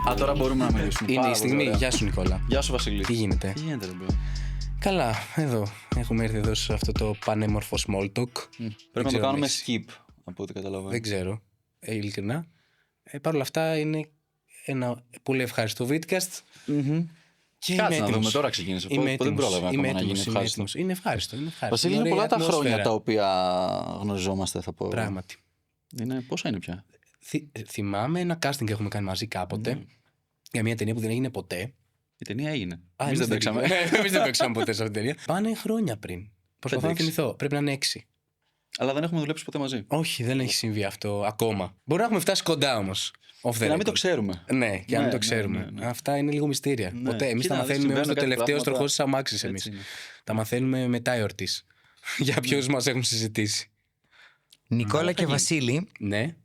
Α, τώρα μπορούμε να μιλήσουμε. Είναι η στιγμή. Γεια σου, Νικόλα. Γεια σου, Βασίλη. Τι γίνεται? Τι γίνεται, ρε μπρο. Καλά, εδώ. Έχουμε έρθει εδώ σε αυτό το πανέμορφο small talk. Πρέπει να το κάνουμε skip, από ό,τι καταλαβαίνω. Δεν ξέρω. Ειλικρινά. Παρ' όλα αυτά είναι ένα πολύ ευχάριστο vidcast. Και κάτσε να δούμε, τώρα ξεκίνησε. Δεν πρόλαβα ακόμα να γίνει ευχάριστο. Είναι ευχάριστο. Βασίλη, είναι πολλά τα χρόνια τα οποία γνωριζόμαστε, θα πω. Πράγματι. Πόσα είναι πια? Θυμάμαι ένα casting έχουμε κάνει μαζί κάποτε για μια ταινία που δεν έγινε ποτέ. Η ταινία έγινε. Εμείς δεν παίξαμε. Εμείς δεν παίξαμε ποτέ σε αυτήν την ταινία. Πάνε χρόνια πριν. Προσπαθώ να θυμηθώ. Πρέπει να είναι 6. Αλλά δεν έχουμε δουλέψει ποτέ μαζί. Όχι, δεν έχει συμβεί αυτό ακόμα. Μπορεί να έχουμε φτάσει κοντά όμως. Και να μην το ξέρουμε. Ναι, και να μην το ξέρουμε. Αυτά είναι λίγο μυστήρια. Ποτέ. Εμείς τα μαθαίνουμε ως το τελευταίο τροχό της αμάξης. Εμείς τα μαθαίνουμε μετά εορτής. Για ποιους μας έχουν συζητήσει. Νικόλα και Βασίλη. Ναι.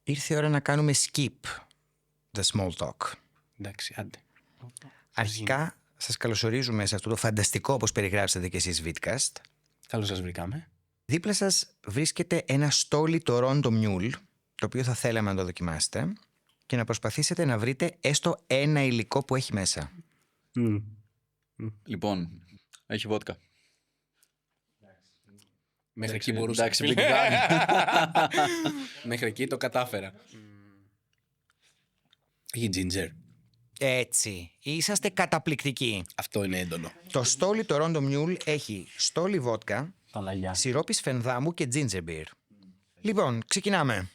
Ήρθε η ώρα να κάνουμε skip the small talk. Εντάξει, άντε. Αρχικά σας καλωσορίζουμε σε αυτό το φανταστικό, όπως περιγράψατε και εσείς, vidcast. Καλώς σας βρήκαμε. Δίπλα σας βρίσκεται ένα στόλι Toronto Mule, το οποίο θα θέλαμε να το δοκιμάσετε και να προσπαθήσετε να βρείτε έστω ένα υλικό που έχει μέσα. Λοιπόν, έχει βότκα. Μέχρι εκεί μπορούσα. Εντάξει, Big Bang. Μέχρι εκεί το κατάφερα. Έχει ginger. Έτσι, είσαστε καταπληκτικοί. Αυτό είναι έντονο. Το στόλι Toronto Mule έχει στόλι βότκα, σιρόπι σφενδάμου και ginger beer. Λοιπόν, ξεκινάμε.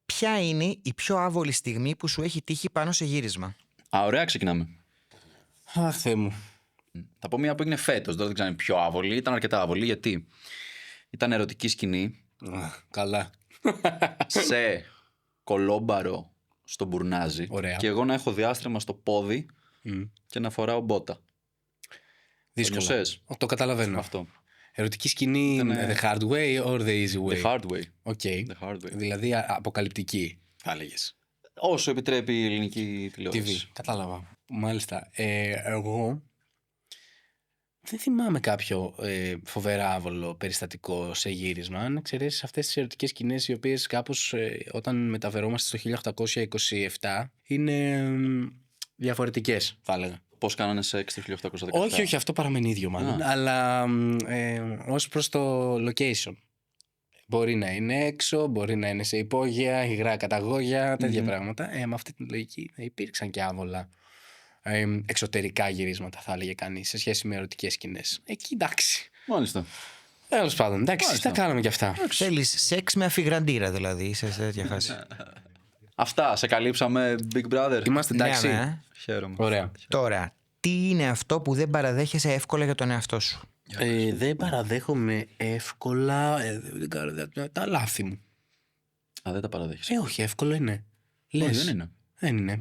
Ποια είναι η πιο άβολη στιγμή που σου έχει τύχει πάνω σε γύρισμα? Ωραία, ξεκινάμε. Αχ, Θεέ μου. Θα πω μία που έγινε φέτος, δεν ξέρω αν είναι πιο άβολη. Ήταν αρκετά άβολη, γιατί ήταν ερωτική σκηνή. Καλά. Σε κολόμπαρο στο μπουρνάζι. Ωραία. Και εγώ να έχω διάστρεμα στο πόδι και να φοράω μπότα. Δύσκολο. Το καταλαβαίνω. Αυτό. Ερωτική σκηνή, the hard way or the easy way? The hard way. Okay. The hard way. Δηλαδή αποκαλυπτική, θα έλεγες. Όσο επιτρέπει η ελληνική τηλεόραση. TV. Κατάλαβα. Μάλιστα. Εγώ δεν θυμάμαι κάποιο φοβερά άβολο περιστατικό σε γύρισμα. Αν εξαιρέσεις αυτές τις ερωτικές σκηνές, οι οποίες κάπως όταν μεταφερόμαστε στο 1827 είναι διαφορετικές, θα έλεγα. Πώς κάνανε σεξ το 1817? Όχι, αυτό παραμένει ίδιο μάλλον. Αλλά ως προς το location. Μπορεί να είναι έξω, μπορεί να είναι σε υπόγεια, υγρά καταγόγια, τέτοια πράγματα. Με αυτή την λογική υπήρξαν και άβολα εξωτερικά γυρίσματα, θα έλεγε κανείς, σε σχέση με ερωτικές σκηνές. Εκεί εντάξει. Μάλιστα. Τέλος πάντων, εντάξει, τα κάναμε κι αυτά. Θέλεις σεξ με αφιγραντήρα, δηλαδή, σε τέτοια φάση? Αυτά, σε καλύψαμε, Big Brother. Είμαστε εντάξει. Ναι. Χαίρομαι. Ωραία. Τώρα, τι είναι αυτό που δεν παραδέχεσαι εύκολα για τον εαυτό σου? Δεν παραδέχομαι εύκολα τα λάθη μου. Α, δεν τα παραδέχεσαι? Όχι, εύκολο είναι. Όχι, Λες. δεν είναι. Δεν είναι.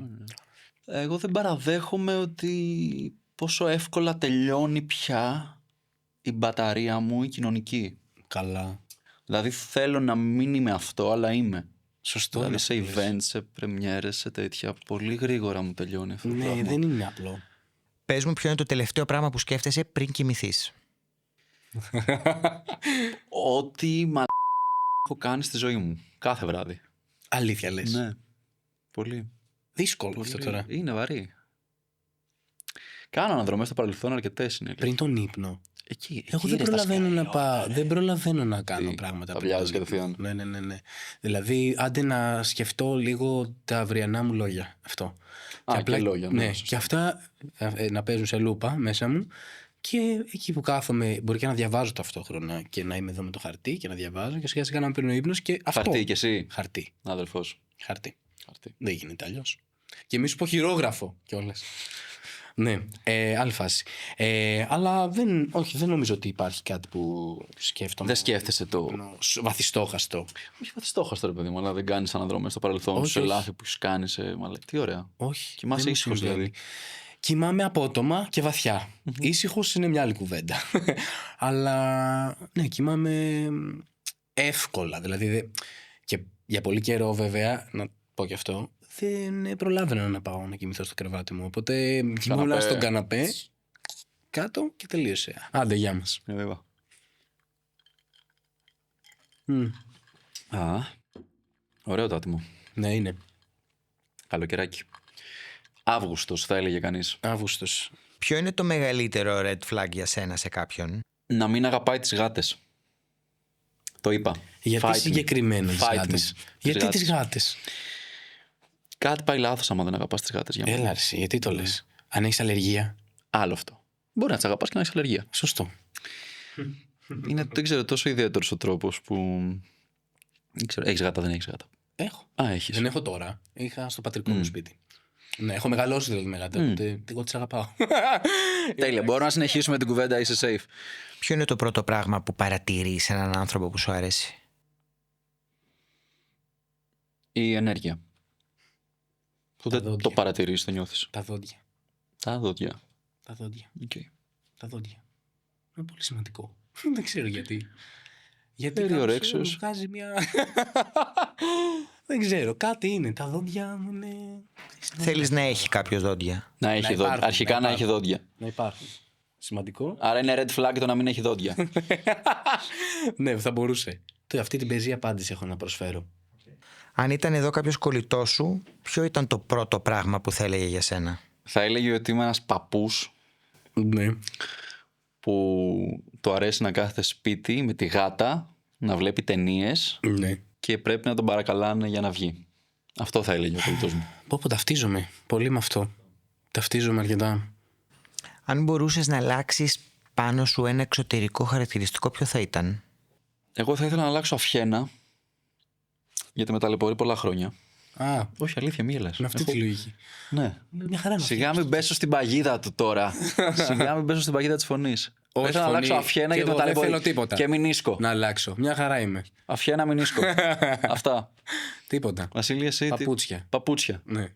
Εγώ δεν παραδέχομαι ότι πόσο εύκολα τελειώνει πια η μπαταρία μου η κοινωνική. Καλά. Δηλαδή θέλω να μην είμαι αυτό, αλλά είμαι. Σωστό. Δηλαδή σε events, σε πρεμιέρες, σε τέτοια, πολύ γρήγορα μου τελειώνει αυτό το Ναι, πράγμα. δεν είναι απλό. Πες μου ποιο είναι το τελευταίο πράγμα που σκέφτεσαι πριν κοιμηθείς. Ό,τι έχω κάνει στη ζωή μου. Κάθε βράδυ. Αλήθεια λες. Ναι. Πολύ. Δύσκολο αυτό τώρα. Είναι βαρύ. Κάνω αναδρομές στο παρελθόν, αρκετές είναι. Πριν τον ύπνο. Εκεί Εγώ δεν είναι στα προλαβαίνω να σκαλιά. πάω. Δεν προλαβαίνω να κάνω πράγματα. τα πριν τον βιάζεις ύπνο. κατευθείαν. Ναι. Δηλαδή, άντε να σκεφτώ λίγο τα αυριανά μου λόγια. Αυτό. Και λόγια. Ναι, σωστά. και αυτά να παίζουν σε λούπα μέσα μου. Και εκεί που κάθομαι, μπορεί και να διαβάζω ταυτόχρονα και να είμαι εδώ με το χαρτί και να διαβάζω και σιγά σιγά να παίρνω ύπνος και αυτό. Χαρτί κι εσύ. Χαρτί. Αδελφός. Χαρτί. Χαρτί. Δεν γίνεται αλλιώς. Και μη σου πω χειρόγραφο κιόλας. Ναι, άλλη φάση. Αλλά δεν νομίζω ότι υπάρχει κάτι που σκέφτομαι. Δεν σκέφτεσαι το. Βαθιστόχαστο. Όχι βαθιστόχαστο, ρε παιδί μου, αλλά δεν κάνεις αναδρομές στο παρελθόν. Όχι, Σε όχι. λάθη που έχεις κάνει. Τι ωραία. Όχι. Κοιμάσαι δεν μου ήσυχος, συμβαίνει. δηλαδή. Κοιμάμαι απότομα και βαθιά. Ήσυχος είναι μια άλλη κουβέντα. Αλλά ναι, κοιμάμαι εύκολα. Δηλαδή, και για πολύ καιρό βέβαια, να πω και αυτό, δεν προλάβαινα να πάω να κοιμηθώ στο κρεβάτι μου. Οπότε κοιμόμουν στον καναπέ, κάτω και τελείωσε. Άντε, γεια μας. Βέβαια. Ωραίο το άτιμο. Ναι, είναι. Καλοκαιράκι. Αύγουστος, θα έλεγε κανείς. Αύγουστος. Ποιο είναι το μεγαλύτερο red flag για σένα σε κάποιον? Να μην αγαπάει τις γάτες. Το είπα. Γιατί Fight me. συγκεκριμένα τις Fight me. γάτες? Τις Γιατί γάτες. τις γάτες? Κάτι πάει λάθος άμα δεν αγαπάς τις γάτες για μένα. Έλα, εσύ, γιατί το λες? Αν έχεις αλλεργία. Άλλο αυτό. Μπορεί να τις αγαπάς και να έχεις αλλεργία. Σωστό. Είναι, δεν ξέρω, τόσο ιδιαίτερος ο τρόπος που. Δεν ξέρω, έχεις γάτα, δεν έχεις γάτα. Έχω. Α, έχεις. Δεν έχω τώρα. Είχα στο πατρικό μου σπίτι. Ναι, έχω μεγαλώσει δηλαδή με γάτα. Οπότε εγώ τις αγαπάω. Τέλεια. Μπορώ να συνεχίσουμε την κουβέντα, είσαι safe. Ποιο είναι το πρώτο πράγμα που παρατηρείς σε έναν άνθρωπο που σου αρέσει? Η ενέργεια. Που Τα δεν δόντια. το παρατηρείς, το νιώθεις. Τα δόντια. Τα δόντια. Τα δόντια. Okay. Τα δόντια. Είναι πολύ σημαντικό. Δεν ξέρω γιατί. Γιατί Περιορέξεως. κάπως βγάζει μια. Δεν ξέρω. Κάτι είναι. Τα δόντια μου είναι. Θέλεις να έχει κάποιος δόντια? Να έχει δόντια. υπάρχουν, Αρχικά να έχει δόντια. Να υπάρχουν. Σημαντικό. Άρα είναι red flag το να μην έχει δόντια. Ναι, θα μπορούσε. Αυτή την πεζή απάντηση έχω να προσφέρω. Αν ήταν εδώ κάποιος κολλητός σου, ποιο ήταν το πρώτο πράγμα που θα έλεγε για σένα? Θα έλεγε ότι είμαι ένας παππούς Ναι. που του αρέσει να κάθεται σπίτι με τη γάτα, να βλέπει ταινίες Ναι. και πρέπει να τον παρακαλάνε για να βγει. Αυτό θα έλεγε ο κολλητός μου. Πω, ταυτίζομαι πολύ με αυτό. Ταυτίζομαι αρκετά. Αν μπορούσες να αλλάξεις πάνω σου ένα εξωτερικό χαρακτηριστικό, ποιο θα ήταν? Εγώ θα ήθελα να αλλάξω αυχένα, γιατί με ταλαιπωρεί πολλά χρόνια. Α, Όχι, αλήθεια, μη γελάς. με αυτή τη λογική. Ναι. Μια χαρά είναι Σιγά μην πέσω στην παγίδα του τώρα. Σιγά μην πέσω στην παγίδα της φωνής. Όχι, Θα ήθελα να φωνή. αλλάξω αυχένα Κι γιατί με εγώ δεν ταλαιπωρεί. θέλω τίποτα. Και μηνίσκο. Να αλλάξω. Μια χαρά είμαι. Αυχένα μηνίσκο. Αυτά. Τίποτα. Βασίλη, εσύ. Παπούτσια. Παπούτσια. Ναι.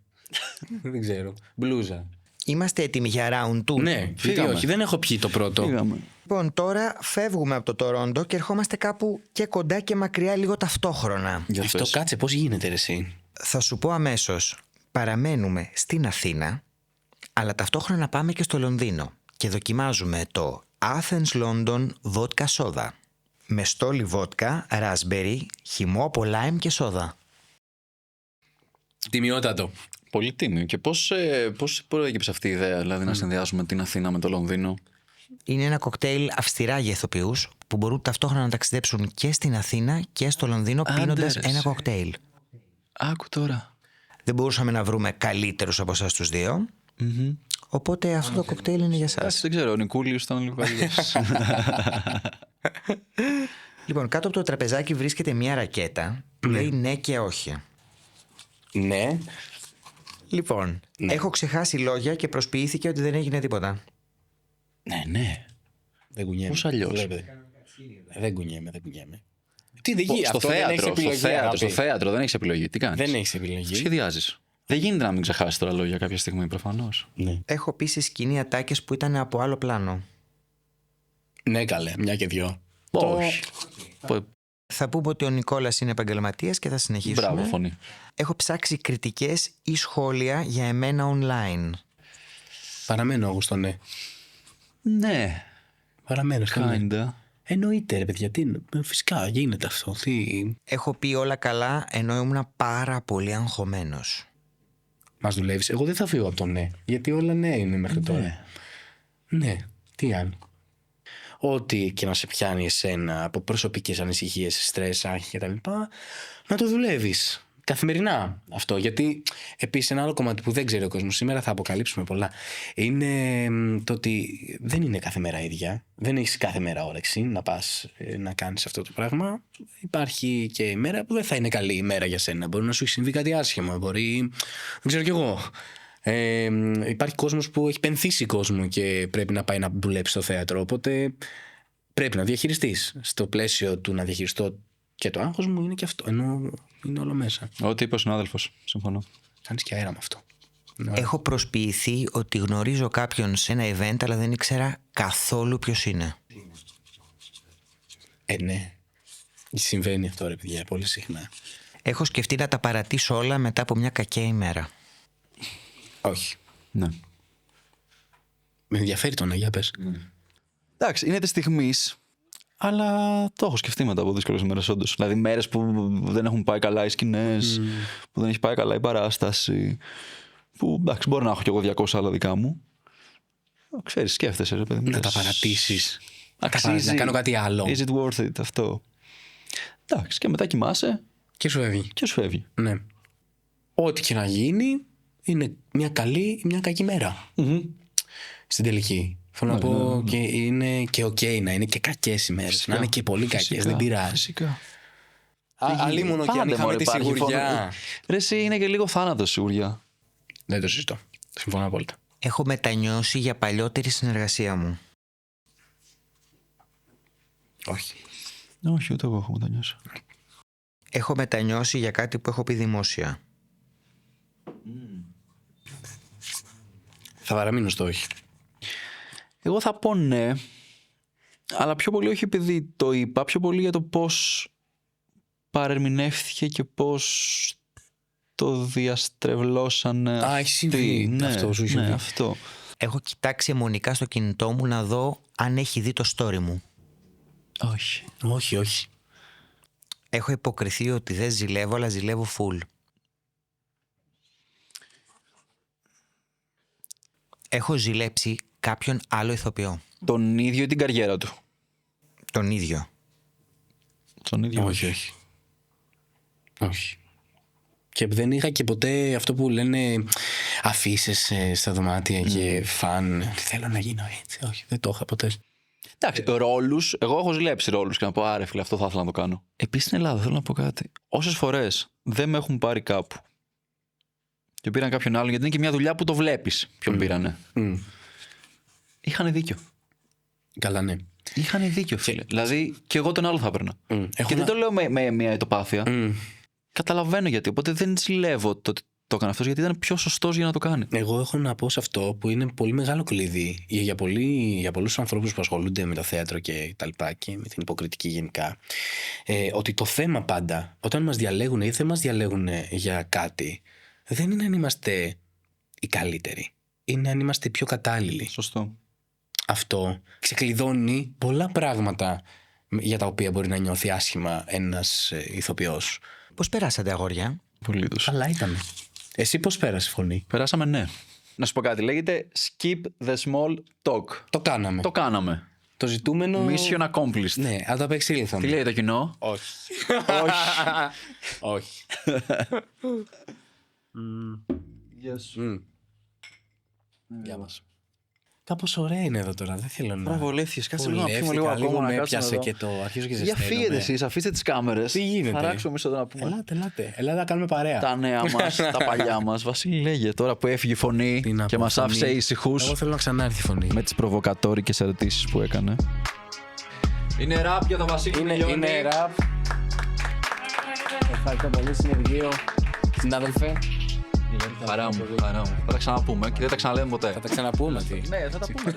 Δεν ξέρω. Μπλούζα. Είμαστε έτοιμοι για round 2? Ναι, γιατί Φύγαμε. όχι. Δεν έχω πιει το πρώτο. Πήγαμε. Λοιπόν, τώρα φεύγουμε από το Τορόντο και ερχόμαστε κάπου και κοντά και μακριά λίγο ταυτόχρονα. Για Αυτό πες. κάτσε, πώς γίνεται ρε εσύ? Θα σου πω αμέσως. Παραμένουμε στην Αθήνα, αλλά ταυτόχρονα πάμε και στο Λονδίνο και δοκιμάζουμε το Athens London Vodka Soda με στόλι βότκα, raspberry, χυμό από lime και σόδα. Τιμιότατο. Πολύ τίμιο. Και πώς προέκυψε αυτή η ιδέα, δηλαδή να συνδυάσουμε την Αθήνα με το Λονδίνο? Είναι ένα κοκτέιλ αυστηρά για ηθοποιούς που μπορούν ταυτόχρονα να ταξιδέψουν και στην Αθήνα και στο Λονδίνο Άντε, πίνοντας ρε, ένα εσύ. κοκτέιλ. Άκου τώρα. Δεν μπορούσαμε να βρούμε καλύτερους από εσάς τους δύο, οπότε αυτό το κοκτέιλ είναι για Εντάξει, σας. δεν ξέρω, ο Νικούλιος ήταν λίγο καλύτερος. Λοιπόν, κάτω από το τραπεζάκι βρίσκεται μια ρακέτα που λέει ναι και όχι. Ναι. Λοιπόν, έχω ξεχάσει λόγια και προσποιήθηκε ότι δεν έγινε τίποτα. Ναι. Δεν κουνιέμαι. Πώς αλλιώς? Βλέπετε. Δεν κουνιέμαι. Τι δεν γίνει? Στο Αυτό δεν έχεις θέατρο, επιλογή, στο αγάπη. θέατρο δεν έχεις επιλογή. Τι κάνεις? Δεν έχεις επιλογή. Σχεδιάζεις. Δεν γίνεται να μην ξεχάσεις τώρα λόγια κάποια στιγμή, προφανώς. Ναι. Έχω πει σε σκηνή ατάκες που ήταν από άλλο πλάνο. Ναι, καλέ, μια και δυο. Όχι. Θα πούμε ότι ο Νικόλας είναι επαγγελματίας και θα συνεχίσουμε. Μπράβο, φωνή. Έχω ψάξει κριτικές ή σχόλια για εμένα online. Παραμένω εγώ στο ναι. Ναι, Παραμένω στο ναι. kinda. Εννοείται, ρε παιδιά, φυσικά γίνεται αυτό. Έχω πει όλα καλά ενώ ήμουν πάρα πολύ αγχωμένος. Μας δουλεύεις? Εγώ δεν θα φύγω από το ναι. Γιατί όλα ναι είναι μέχρι τώρα. Ναι, τι αν. Ό,τι και να σε πιάνει εσένα από προσωπικές ανησυχίες, στρες, άγχη κτλ. Να το δουλεύεις καθημερινά αυτό. Γιατί επίσης ένα άλλο κομμάτι που δεν ξέρει ο κόσμος, σήμερα θα αποκαλύψουμε πολλά, είναι το ότι δεν είναι κάθε μέρα ίδια. Δεν έχεις κάθε μέρα όρεξη να πας να κάνεις αυτό το πράγμα. Υπάρχει και η μέρα που δεν θα είναι καλή η μέρα για σένα. Μπορεί να σου έχει συμβεί κάτι άσχημα. Μπορεί, δεν ξέρω κι εγώ. Υπάρχει κόσμος που έχει πενθήσει κόσμο και πρέπει να πάει να δουλέψει στο θέατρο. Οπότε πρέπει να διαχειριστείς. Στο πλαίσιο του να διαχειριστώ και το άγχος μου είναι και αυτό. Ενώ είναι όλο μέσα. Ό,τι είπε ο συνάδελφος. Συμφωνώ. Κάνεις και αέρα με αυτό. Έχω προσποιηθεί ότι γνωρίζω κάποιον σε ένα event αλλά δεν ήξερα καθόλου ποιος είναι. Ναι. Συμβαίνει αυτό, ρε παιδιά, πολύ συχνά. Έχω σκεφτεί να τα παρατήσω όλα μετά από μια κακιά ημέρα. Όχι. Ναι. Με ενδιαφέρει το να, για πες. Εντάξει, είναι τη στιγμή, αλλά το έχω σκεφτεί μετά από δύσκολες μέρες, όντως. Δηλαδή, μέρες που δεν έχουν πάει καλά οι σκηνές, που δεν έχει πάει καλά η παράσταση, Που εντάξει, μπορεί να έχω κι εγώ 200 άλλα δικά μου. Ξέρεις, σκέφτεσαι, ρε παιδί μου. Να τα παρατήσεις. Αξίζει. Να κάνω κάτι άλλο. Is it worth it αυτό. Εντάξει, και μετά κοιμάσαι Και σου φεύγει. και σου φεύγει. Ναι. Ό,τι και να γίνει είναι μια καλή ή μια κακή μέρα. Στην τελική. Θέλω να πω και είναι και ok να είναι και κακές ημέρες. Να είναι και πολύ κακές. Δεν πειράζει. Φυσικά. Αλλήμονο και αν είχαμε τη σιγουριά. Ρε, εσύ είναι και λίγο θάνατος σιγουριά. Δεν το συζητώ. Συμφωνώ απόλυτα. Έχω μετανιώσει για παλιότερη συνεργασία μου. Όχι. Όχι, ούτε εγώ έχω μετανιώσει. Έχω μετανιώσει για κάτι που έχω πει δημόσια. Θα παραμείνω στο όχι. Εγώ θα πω ναι, αλλά πιο πολύ όχι επειδή το είπα, πιο πολύ για το πώς παρερμηνεύτηκε και πώς το διαστρεβλώσανε. Α, έχει συμβεί αυτό, σου έχει συμβεί. Ναι, αυτό. Έχω κοιτάξει αιμονικά στο κινητό μου να δω αν έχει δει το story μου. Όχι. Όχι, όχι. Έχω υποκριθεί ότι δεν ζηλεύω, αλλά ζηλεύω full. Έχω ζηλέψει κάποιον άλλο ηθοποιό. Τον ίδιο ή την καριέρα του. Τον ίδιο. Τον ίδιο. Όχι, όχι. Όχι. Και δεν είχα και ποτέ αυτό που λένε αφήσεις στα δωμάτια και φαν. Θέλω να γίνω έτσι. Όχι, δεν το είχα ποτέ. Εντάξει, ρόλους. Εγώ έχω ζηλέψει ρόλους και να πω άρε φίλε, αυτό θα ήθελα να το κάνω. Επίσης στην Ελλάδα θέλω να πω κάτι. Όσες φορές δεν με έχουν πάρει κάπου και πήραν κάποιον άλλον, γιατί είναι και μια δουλειά που το βλέπεις ποιον πήρανε. Είχαν δίκιο. Καλά, ναι. Είχαν δίκιο, φίλε. Δηλαδή και εγώ τον άλλο θα έπαιρνα. Και δεν το λέω με μια ετοπάθεια. Καταλαβαίνω γιατί. Οπότε δεν ζηλεύω το ότι το έκανε αυτός, γιατί ήταν πιο σωστός για να το κάνει. Εγώ έχω να πω σε αυτό που είναι πολύ μεγάλο κλειδί για πολλούς ανθρώπους που ασχολούνται με το θέατρο και τα λοιπά και με την υποκριτική γενικά. Ότι το θέμα πάντα, όταν μας διαλέγουν ή δεν μας διαλέγουν για κάτι, δεν είναι αν είμαστε οι καλύτεροι. Είναι αν είμαστε οι πιο κατάλληλοι. Σωστό. Αυτό ξεκλειδώνει πολλά πράγματα για τα οποία μπορεί να νιώθει άσχημα ένας ηθοποιός. Πώς περάσατε, αγόρια? Πολύ τους. Αλλά ήταν. Εσύ πώς πέρασε φωνή? Περάσαμε, ναι. Να σου πω κάτι. Λέγεται skip the small talk. Το κάναμε. Το κάναμε. Το ζητούμενο. Mission accomplished. Ναι, αν το απεξήλθαμε. Τι λέει το κοινό? Όχι. Όχι. Γεια σου. Γεια μας. Κάπως ωραία είναι εδώ τώρα, δεν θέλω να... Προβολεύτηκες, κάτσε λίγο να πιούμε λίγο Λίγο ακόμα. με Να έπιασε κάτσουμε και εδώ. το αρχίζω και Για ζεσταίνομαι. φύγετε εσείς, αφήστε τις κάμερες. Τι γίνεται? Θα ράξουμε εμείς εδώ να πούμε. Ελάτε να κάνουμε παρέα. Τα νέα μας, τα παλιά μας. Βασίλη, λέγε τώρα που έφυγε η φωνή Τι να και πω, μας φωνή. άφησε ήσυχους Εγώ θέλω να ξανάρθει η φωνή. με τις προβοκατόρικες ερωτήσεις που έκανε. Είναι ραπ για το Βασίλη Μιλιώνη. Είναι ραπ. Ευχαριστώ πολύ, συνεργείο. Συνάδελφε. Χαρά μου, χαρά μου. Θα τα ξαναπούμε και δεν τα ξαναλέμε ποτέ. Θα τα ξαναπούμε. Ναι, θα τα πούμε.